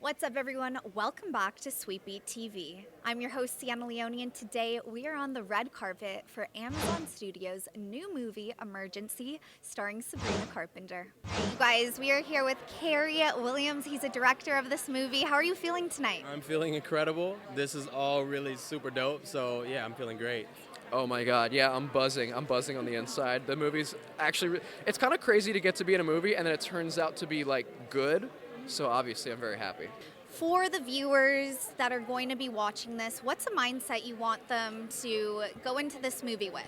What's up, everyone? Welcome back to Sweet Beat TV. I'm your host, Sienna Leone, and today we are on the red carpet for Amazon Studios' new movie, Emergency, starring Sabrina Carpenter. You guys, we are here with Carey Williams. He's a director of this movie. How are you feeling tonight? I'm feeling incredible. This is all really super dope. So yeah, I'm feeling great. Oh my God, yeah, I'm buzzing. I'm buzzing on the inside. The movie's actually, it's kind of crazy to get to be in a movie and then it turns out to be like good. So obviously I'm very happy. For the viewers that are going to be watching this, what's a mindset you want them to go into this movie with?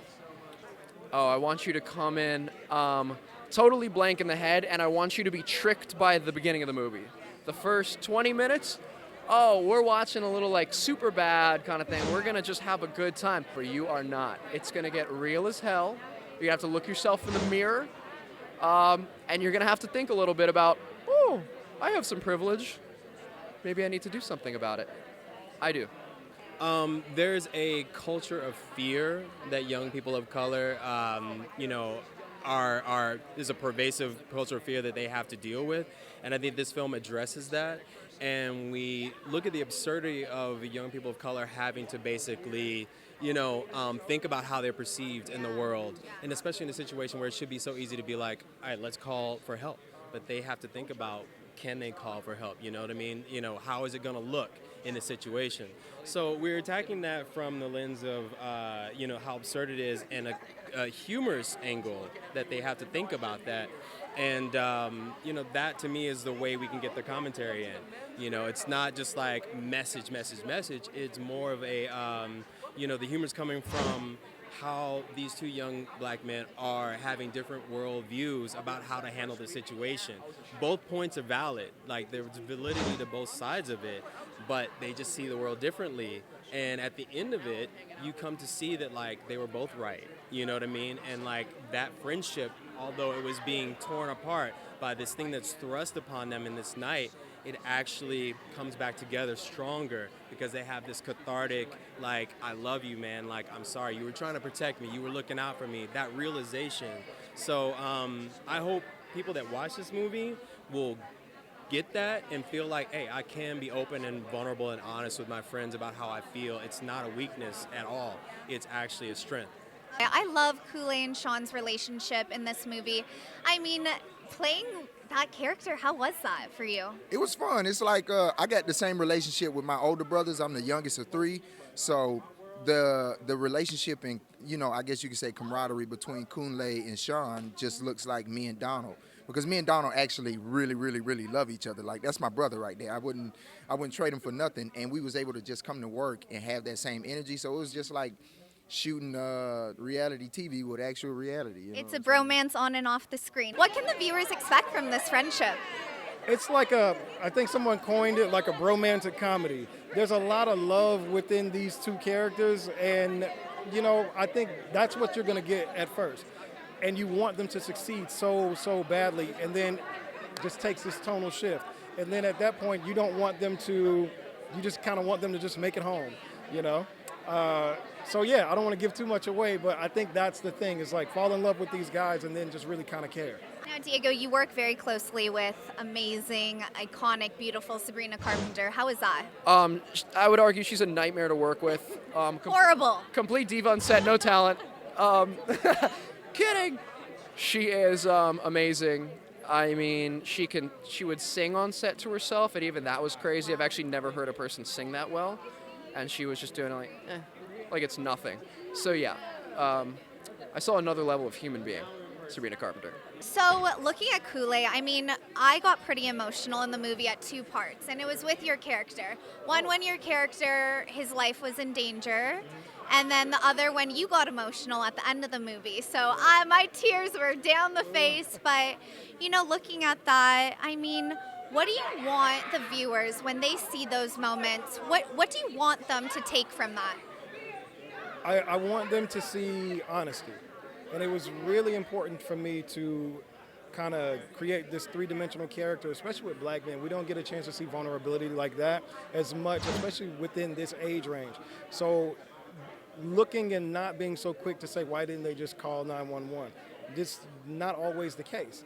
Oh, I want you to come in totally blank in the head, and I want you to be tricked by the beginning of the movie. The first 20 minutes, oh, we're watching a little like super bad kind of thing. We're gonna just have a good time. But you are not. It's gonna get real as hell. You're gonna have to look yourself in the mirror, and you're gonna have to think a little bit about, oh, I have some privilege. Maybe I need to do something about it. I do. There's a culture of fear that young people of color, is a pervasive culture of fear that they have to deal with, and I think this film addresses that. And we look at the absurdity of young people of color having to basically, think about how they're perceived in the world, and especially in a situation where it should be so easy to be like, all right, let's call for help, but they have to think about, can they call for help? You know what I mean? How is it going to look in the situation? So we're attacking that from the lens of, how absurd it is, and a humorous angle that they have to think about that. And, that to me is the way we can get the commentary in. It's not just like message. It's more of a, the humor's coming from how these two young black men are having different world views about how to handle the situation. Both points are valid. Like, there's validity to both sides of it, but they just see the world differently. And at the end of it, you come to see that, like, they were both right. You know what I mean? And, like, that friendship, although it was being torn apart by this thing that's thrust upon them in this night, it actually comes back together stronger because they have this cathartic, like, I love you, man. Like, I'm sorry. You were trying to protect me. You were looking out for me. That realization. So I hope people that watch this movie will get that and feel like, hey, I can be open and vulnerable and honest with my friends about how I feel. It's not a weakness at all. It's actually a strength. I love KoolAid Shawn's relationship in this movie. I mean, playing that character, how was that for you? It was fun. It's like I got the same relationship with my older brothers. I'm the youngest of three, so the relationship and I guess you could say camaraderie between KoolAid and Shawn just looks like me and Donald, because me and Donald actually really love each other. Like, that's my brother right there. I wouldn't trade him for nothing. And we was able to just come to work and have that same energy. So it was just like shooting reality TV with actual reality. It's a bromance on and off the screen. What can the viewers expect from this friendship? It's like I think someone coined it like a bromantic comedy. There's a lot of love within these two characters, and, I think that's what you're going to get at first. And you want them to succeed so badly, and then just takes this tonal shift. And then at that point, you just kind of want them to just make it home, So yeah, I don't want to give too much away, but I think that's the thing, is like fall in love with these guys and then just really kind of care. Now, Diego, you work very closely with amazing, iconic, beautiful Sabrina Carpenter. How is that? I would argue she's a nightmare to work with. Horrible. Complete diva on set, no talent. Kidding. She is amazing. I mean, she would sing on set to herself, and even that was crazy. I've actually never heard a person sing that well, and she was just doing it like it's nothing. So yeah, I saw another level of human being, Sabrina Carpenter. So, looking at KoolAid, I mean, I got pretty emotional in the movie at two parts, and it was with your character. One, when your character, his life was in danger, and then the other when you got emotional at the end of the movie. So, my tears were down the face, but, looking at that, I mean, what do you want the viewers, when they see those moments, what do you want them to take from that? I want them to see honesty. And it was really important for me to kind of create this three-dimensional character, especially with black men. We don't get a chance to see vulnerability like that as much, especially within this age range. So looking and not being so quick to say, why didn't they just call 911? This is not always the case.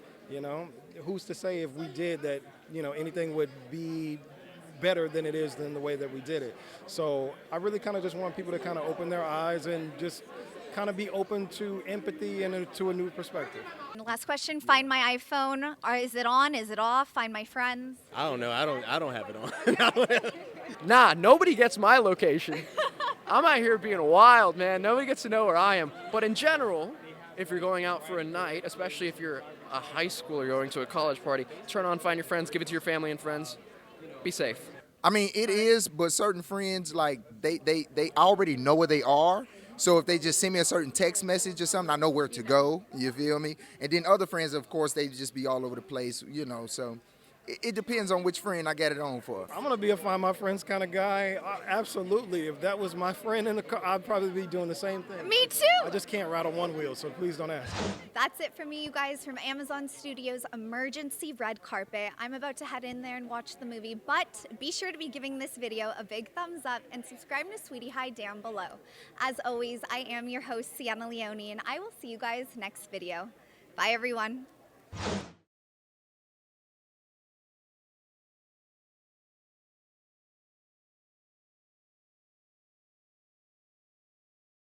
Who's to say if we did that, anything would be better than it is than the way that we did it. So I really kind of just want people to kind of open their eyes and just kind of be open to empathy and to a new perspective. Last question, find my iPhone. Is it on? Is it off? Find my friends. I don't know. I don't have it on. Nah, nobody gets my location. I'm out here being wild, man. Nobody gets to know where I am. But in general, if you're going out for a night, especially if you're a high schooler going to a college party, turn on Find Your Friends, give it to your family and friends. Be safe. I mean, it is, but certain friends, like, they already know where they are. So if they just send me a certain text message or something, I know where to go. You feel me? And then other friends, of course, they just be all over the place, you know. So it depends on which friend I got it on for. I'm gonna be a find my friends kind of guy. Absolutely. If that was my friend in the car, I'd probably be doing the same thing. Me too. I just can't ride on one wheel, so please don't ask. That's it for me, you guys, from Amazon Studios' emergency red carpet. I'm about to head in there and watch the movie, but be sure to be giving this video a big thumbs up and subscribe to Sweetie High down below. As always, I am your host, Sienna Leone, and I will see you guys next video. Bye, everyone.